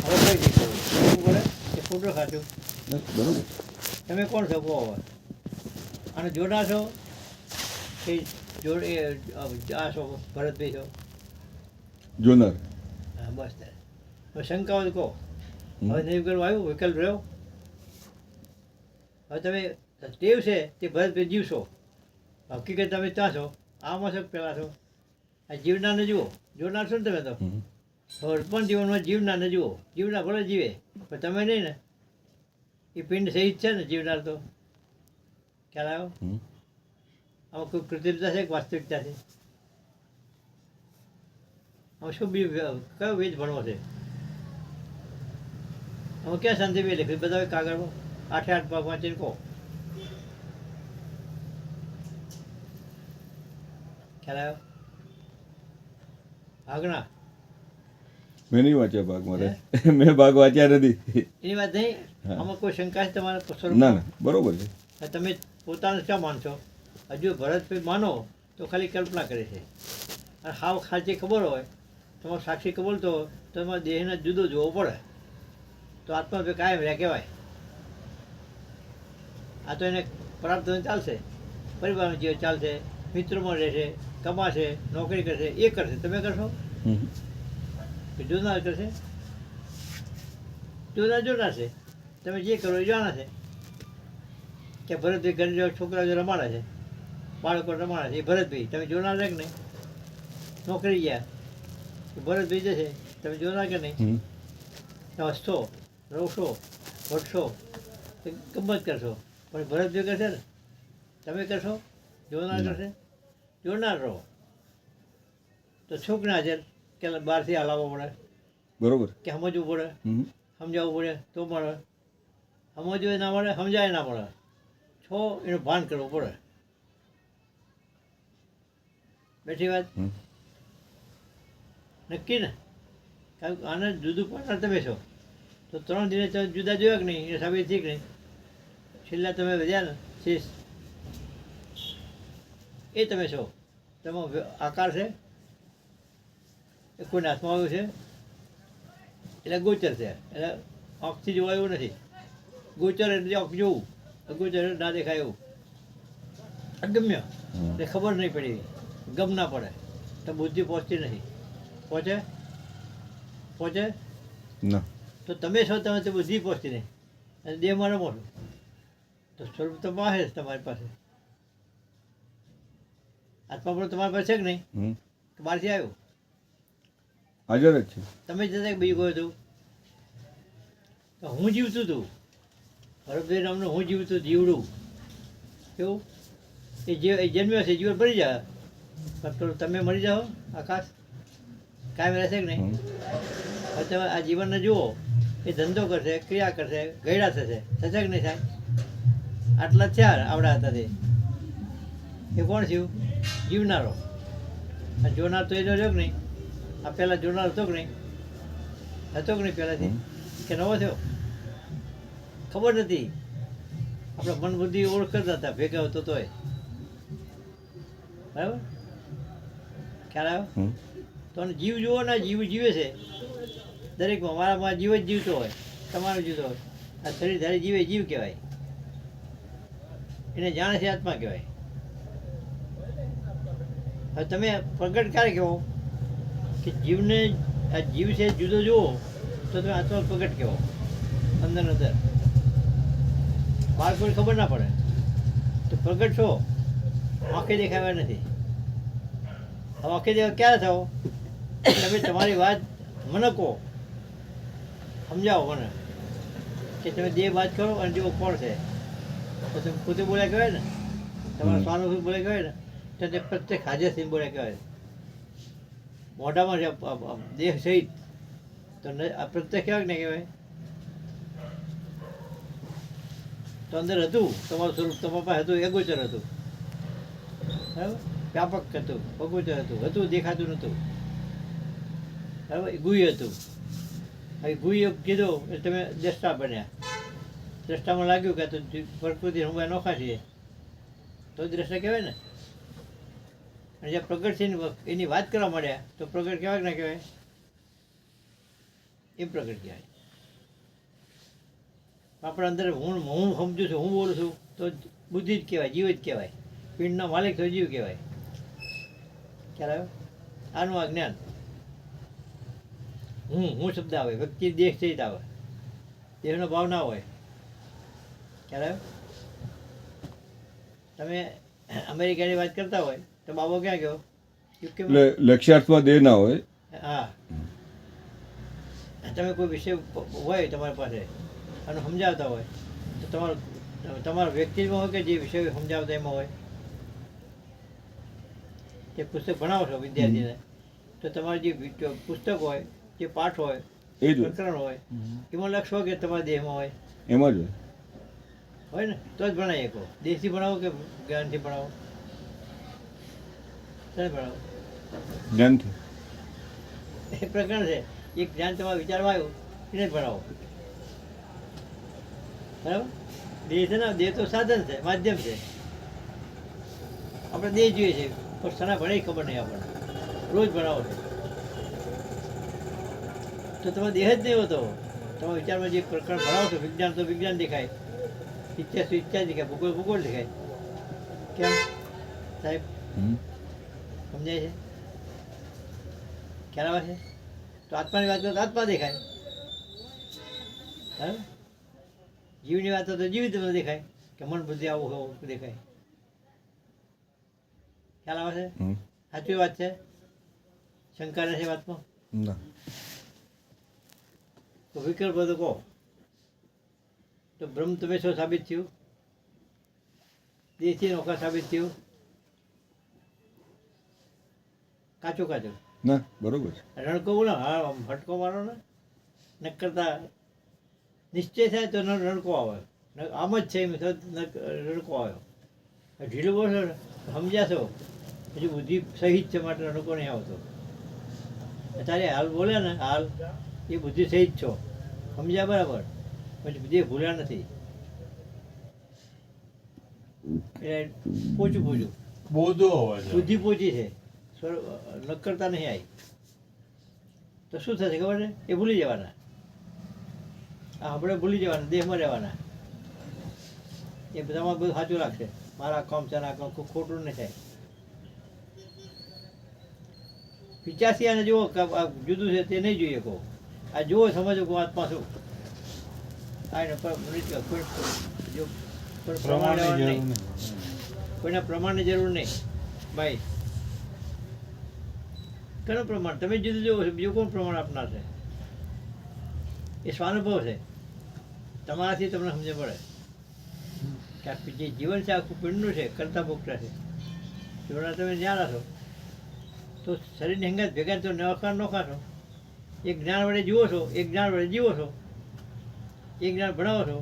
હવે કઈ દીધું શું બોલે એ ફોટો ખાધું બરોબર. તમે કોણ છો કહો હવે અને જોડા છો કે જોડ એ આ છો ભરતભાઈ છો જોનાર. હા બસ ત્યારે હવે શંકા હોય તો કહો હવે નહીં કરવા આવ્યું વિકલ્પ રહ્યો હવે તમે ટેવ છે તે ભરતભાઈ જીવશો હકીકત તમે ત્યાં છો આમાં છો પેલા છો આ જીવનારને જુઓ જોનાર છો ને તમે તો પણ જીવનમાં જીવનારને જુઓ જીવનાર ભલે જીવે પણ તમે નહીં ને એ પિંડ સહિત છે ને જીવનાર તો ખ્યાલ આવ્યો આમાં કોઈ કૃત્રિમતા છે કે વાસ્તવિકતા છે આમાં શું કયો વેજ ભણવો છે આમાં ક્યાં શાંતિ બે લખ્યું બધા કાગળમાં 8 પાક વાંચીને કહો ખ્યાલ આવ્યો આગના મેં નહીં વાંચ્યા ભાગ મારે. મેં ભાગ વાંચ્યા નથી. એની વાત નહીં આમાં કોઈ શંકા છે તમારા ના ના બરોબર છે. તમે પોતાને ક્યાં માનશો હજુ ભરતભાઈ માનો તો ખાલી કલ્પના કરે છે અને હાવ સાચી ખબર હોય તમારો સાક્ષી કબૂલતો હોય તો તમારા દેહને જુદો જોવો પડે તો આત્મા કાયમ રહ્યા કહેવાય આ તો એને પ્રાપ્ત ચાલશે પરિવારનો જીવ ચાલશે મિત્રોમાં રહેશે કમાશે નોકરી કરશે એ કરશે તમે કરશો કે જોનાર કરશે જોનાર છે તમે જે કરો એ જાણે છે કે ભરતભાઈ ઘરે જો છોકરા જો રમાડે છે બાળકો રમાડે છે એ ભરતભાઈ તમે જોનાર છે કે નહીં નોકરી ગયા ભરતભાઈ જશે તમે જોનાર કે નહીં હસશો રવશો વટશો ગમત કરશો પણ ભરતભાઈ કરશે ને તમે કરશો જોનાર કરશે જોનાર રહો તો છોકરા છે કે બહારથી હલાવવો પડે બરોબર કે સમજવું પડે સમજાવવું પડે તો મળે સમજવું ના મળે સમજાય ના મળે છો એનું ભાન કરવું પડે બેઠી વાત નક્કી ને કારણ કે આને જુદું પાડનાર તમે છો તો 3 દિવસ તમે જુદા જોયા કે નહીં એ સાબિત થઈ કે નહીં છેલ્લા તમે વધ્યા ને શીશ એ તમે છો તમે આકાર છે એ કોઈને હાથમાં આવ્યું છે એટલે ગોચર છે એટલે આંખથી જોવા એવું નથી ગોચર એટલે આંખ જોવું ગોચર ના દેખાય એવું અગમ્ય એટલે ખબર નહીં પડી ગમ ના પડે તો બુદ્ધિ પહોંચતી નથી પહોંચે ના તો તમે છો તમે તો બુદ્ધિ પહોંચતી નહીં અને દેહમાં રમો છો તો સ્વરૂપ તો પાસે જ તમારી પાસે આત્મા પણ તમારી પાસે છે કે નહીં તો બહારથી આવ્યું હાજર જ છે. તમે જતા બીજું કહ્યું હતું તો હું જીવતું હતું ભરતભાઈ નામનું હું જીવતું જીવડું કેવું એ જન્મ્યો છે જીવન મરી જાય પણ તમે મરી જાઓ આકાશ કાયમ રહેશે કે નહીં હવે તમે આ જીવનને જુઓ એ ધંધો કરશે ક્રિયા કરશે ગયડા થશે થશે કે નહીં થાય આટલા જ થયા આવડા હતા તે એ કોણ થયું જીવનારો આ જોનાર તો એ રહ્યો કે નહીં આ પહેલાં જોનાર હતો કે નહીં પહેલાંથી કે નવો થયો ખબર નથી આપણે મન બુદ્ધિ ઓળખ કરતા હતા ભેગા હતો તોય બરાબર ખ્યાલ આવ્યો તો જીવ જુઓ ને જીવ જીવે છે દરેકમાં મારામાં જીવ જ જીવતો હોય તમારો જીવતો હોય આ શરીર ધારી જીવે જીવ કહેવાય એને જાણે છે આત્મા કહેવાય હવે તમે પ્રગટ ક્યારે કહો કે જીવને આ જીવ છે જુદો જુઓ તો તમે આત્મા પ્રગટ કહો અંદર બહાર કોઈ ખબર ના પડે તો પ્રગટ છો આંખે દેખાવ્યા નથી હવે આંખે દેખા ક્યારે થાવ તમે તમારી વાત મને કહો સમજાવો મને કે તમે દેહ વાત કરો અને જેવો કોણ છે તો તમે પોતે બોલ્યા કહેવાય ને તમારા સ્વાનુભૂતિ બોલ્યા કહેવાય ને તો તે પ્રત્યેક હાજર થઈને બોલ્યા કહેવાય મોઢામાં દેહ સહિત તો આ પ્રત્યેક કહેવાય ને કહેવાય તો અંદર હતું તમારું સ્વરૂપ તમારા પાસે હતું એગોચર હતું બરાબર વ્યાપક હતું અગોચર હતું દેખાતું નહોતું બરાબર ગુહ્ય હતું હવે ગુહ્ય કીધું એટલે તમે દ્રષ્ટા બન્યા દ્રષ્ટામાં લાગ્યું કે તો પ્રકૃતિ હું નોખા છીએ તો દ્રષ્ટા કહેવાય ને અને જ્યાં પ્રગટ છે એની વાત કરવા માંડ્યા તો પ્રગટ કહેવાય કે ના કહેવાય એ પ્રગટ કહેવાય આપણા અંદર હું સમજુ છું, હું બોલું છું તો બુદ્ધિ જ કહેવાય, જીવ જ કહેવાય. પિંડનો માલિક તો જીવ કહેવાય. ખ્યાલ આવ્યો? આનું આ જ્ઞાન. હું શબ્દ આવે, વ્યક્તિ દેહ સહિત આવે, દેહનો ભાવ ના હોય. ખ્યાલ આવ્યો? તમે અમેરિકાની વાત કરતા હોય તો બાબો ક્યાં ગયો? યુકે. એટલે લક્ષ્યાર્થમાં દેહ ના હોય. હા, તમે કોઈ વિષય હોય તમારી પાસે અને સમજાવતા હોય તો તમારા વ્યક્તિમાં હોય કે જે વિષય સમજાવતા એમાં હોય, જે પુસ્તક ભણાવો છો વિદ્યાર્થીને, તો તમારે જે પુસ્તક હોય, જે પાઠ હોય, એ જ હોય. પ્રકરણ હોય, એમાં લક્ષ હોય કે તમારા દેહમાં હોય? એમાં જ હોય ને, તો જ ભણાવી શકો. દેશથી ભણાવો કે જ્ઞાનથી ભણાવો? ત્યારે ભણાવો હોય જ્ઞાનથી. એ પ્રકરણ છે. એક જ્ઞાન તમારા વિચારમાં આવ્યું એને જ ભણાવો. બરાબર? દેહ છે ને, દેહ તો સાધન છે, માધ્યમ છે. આપણે દેહ જોઈએ છે પણ સના ભણે ખબર નહીં આપણને. રોજ ભણાવો છો તો તમારો દેહ જ નહીં હોતો. તમારા વિચારમાં જે પ્રકરણ ભણાવો છો, વિજ્ઞાન તો વિજ્ઞાન દેખાય, ઈચ્છા તો ઈચ્છા દેખાય, ભૂગોળ ભૂગોળ દેખાય. કેમ સાહેબ? સમજાય છે? ખ્યાલ આવે છે? તો આત્માની વાત કરો તો આત્મા દેખાય. બરાબર? જીવની વાત તો જીવિત દેખાય કે મન બુદ્ધિ આવું હોવું દેખાય. ખ્યાલ આવે છે? સાચી વાત છે? શંકા નથી વાતમાં? ના. તો વિકલ્પ બધો કહો. તો બ્રહ્મ તમે શું સાબિત થયું? દેશી નોકા સાબિત થયું? કાચું કાચું ના, બરોબર છે. રણકો બોલો, હા ફટકો મારો ને, ન કરતા નિશ્ચય થાય તો રણકો આવે. આમ જ છે એમ તો રણકો આવ્યો. ઢીલું બોલશો ને સમજ્યા છો, હજુ બુદ્ધિ સહિત છે માટે રણકો નહીં આવતો. અત્યારે હાલ બોલે ને, હાલ એ બુદ્ધિ સહિત છો, સમજ્યા બરાબર, પછી બુદ્ધિ ભૂલ્યા નથી. એટલે પોચું પોચું બોધો અવાજ આવે. બુદ્ધિ પોચી છે, નક્કરતા નહીં આવી. તો શું થશે ખબર છે? એ ભૂલી જવાના. આપણે ભૂલી જવાના, દેહમાં રહેવાના. એ બધામાં બધું સાચું લાગશે. મારા કામ છે, આ કામ ખોટું નહીં થાય. પિચાસી આને જુઓ આ જુદું છે તે નહીં જોઈએ કહો. આ જુઓ સમજો કહો આત્મા શું. આ એને કોઈ પ્રમાણ લેવાનું નહીં, કોઈના પ્રમાણની જરૂર નહીં. ભાઈ કયું પ્રમાણ? તમે જુદું જોવો છો, બીજું કોણ પ્રમાણ આપનાર છે? એ સ્વાનુભવ છે. તમારાથી તમને સમજ પડે કે આ જે જીવન છે આખું પિંડનું છે, કરતા ભોગતા છે. જોડા તમે જ્યાં છો તો શરીરની હંગાત ભેગા તો નોખા છો. એક જ્ઞાન વડે જુઓ છો, એક જ્ઞાન વડે જીવો છો, એક જ્ઞાન ભણાવો છો,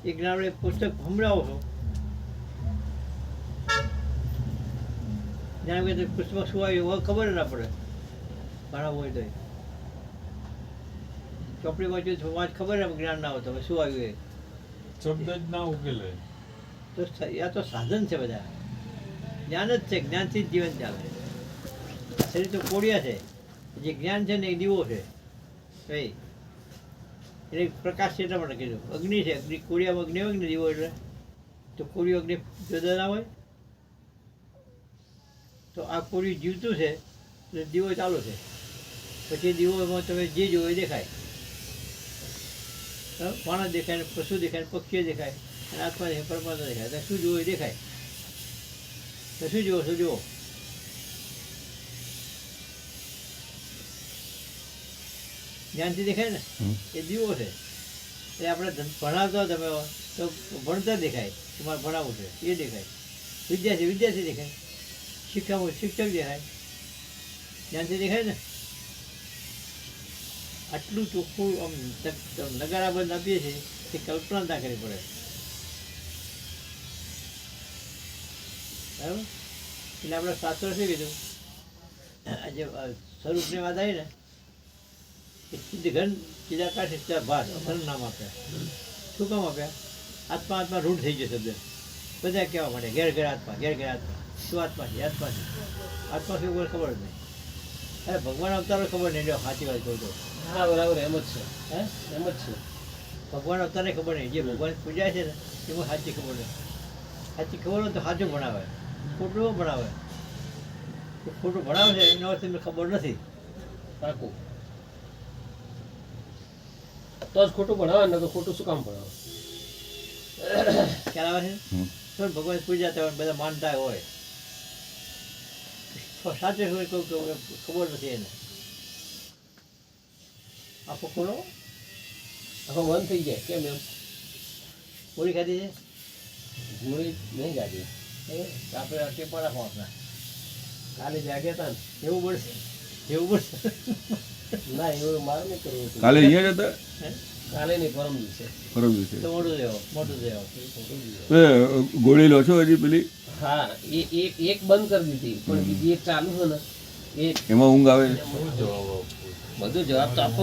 એક જ્ઞાન વડે પુસ્તક સંભળાવો છો. જ્ઞાન વગર પુસ્તકમાં શું આવ્યું ખબર ના પડે. ભણાવવું હોય તો ચોપડી વાંચ્યું વાંચ ખબર ને જ્ઞાન ના હોય તો શું આવ્યું એ શબ્દ જ ના ઉકેલે. તો આ તો સાધન છે બધા. જ્ઞાન જ છે, જ્ઞાનથી જ જીવન ચાલે. શરીર તો કોડિયા છે, જે જ્ઞાન છે ને એ દીવો છે. કઈ એટલે પ્રકાશ છે એટલા માટે કીધું. અગ્નિ છે, અગ્નિ કોડિયામાં અગ્નિ હોય ને દીવો એટલે, તો કોડિયો અગ્નિ જુદા ના હોય. તો આ કોડિયું જીવતું છે એટલે દીવો ચાલુ છે. પછી દીવોમાં તમે જે જોવો એ દેખાય. માણસ દેખાય ને પશુ દેખાય ને પક્ષીઓ દેખાય અને આત્મા દેખાય, પરમાત્મા દેખાય. તો શું જોવો એ દેખાય. તો શું જુઓ? શું જુઓ? જ્ઞાનથી દેખાય ને એ દીવો છે. એ આપણે ભણાવતા તમે તો ભણતા દેખાય કે મારે ભણાવવું છે એ દેખાય. વિદ્યાર્થી દેખાય, શિક્ષક દેખાય. જ્ઞાનથી દેખાય ને. આટલું ચોખ્ખું આમ નગારા બંધ આપીએ છીએ તે કલ્પના ના કરવી પડે. બરાબર? એટલે આપણે શાસ્ત્રો શું કીધું? આજે સ્વરૂપની વાત આવી ને, ઘન ચિદાકાશ ભાસ અસર નામ આપ્યા. શું કામ આપ્યા? આત્મા રૂઢ થઈ ગયો શબ્દ. બધા કહેવા માંડે ઘેર ઘેર આત્મા, ઘેર ઘેર આત્મા. શું આત્મા છે? આત્મા છે. આત્મા શું કોઈ ખબર જ નહીં. અરે ભગવાન અવતારો ખબર નહીં. જો સાચી વાત કહું તો. હા બરાબર, એમ જ છે. હે એમ જ છે. ભગવાન અત્યારે ખબર નહીં જે ભગવાન પૂજાય છે ને એમાં સાચી ખબર નહીં સાચી ખબર હોય તો સાચું ભણાવે ખોટું ભણાવે ખોટું ભણાવે છે એનો અર્થ એમને ખબર નથી પાકું તો જ ખોટું ભણાવે ને તો ખોટું શું કામ ભણાવે ખ્યાલ આવે છે હમ. તો ભગવાન પૂજાતા હોય બધા માનતા હોય તો સાચું હોય કોઈ ખબર નથી એને આખો ખોલો આખો બંધ થઈ જાય કેમ એમ પૂરી ખાધી છે મૂળી નહીં જાગી આપણે ટેપા રાખો આપણા કાલે જાગ્યા હતા ને એવું પડશે એવું પડશે ના એવું મારે નહીં કરવું હતું. કાલે અહીંયા જ હતા કાલે નહીં પરમ દિવસે પરમ દિવસે તો મોટું દેવો એ ગોળી લો છો હજી પેલી હા એક બંધ કરી દીધી પણ બીજી એક ચાલુ છે ને એ એમાં ઊંઘ આવે શું જવાબ આપવો? બધું જવાબ તો આપવો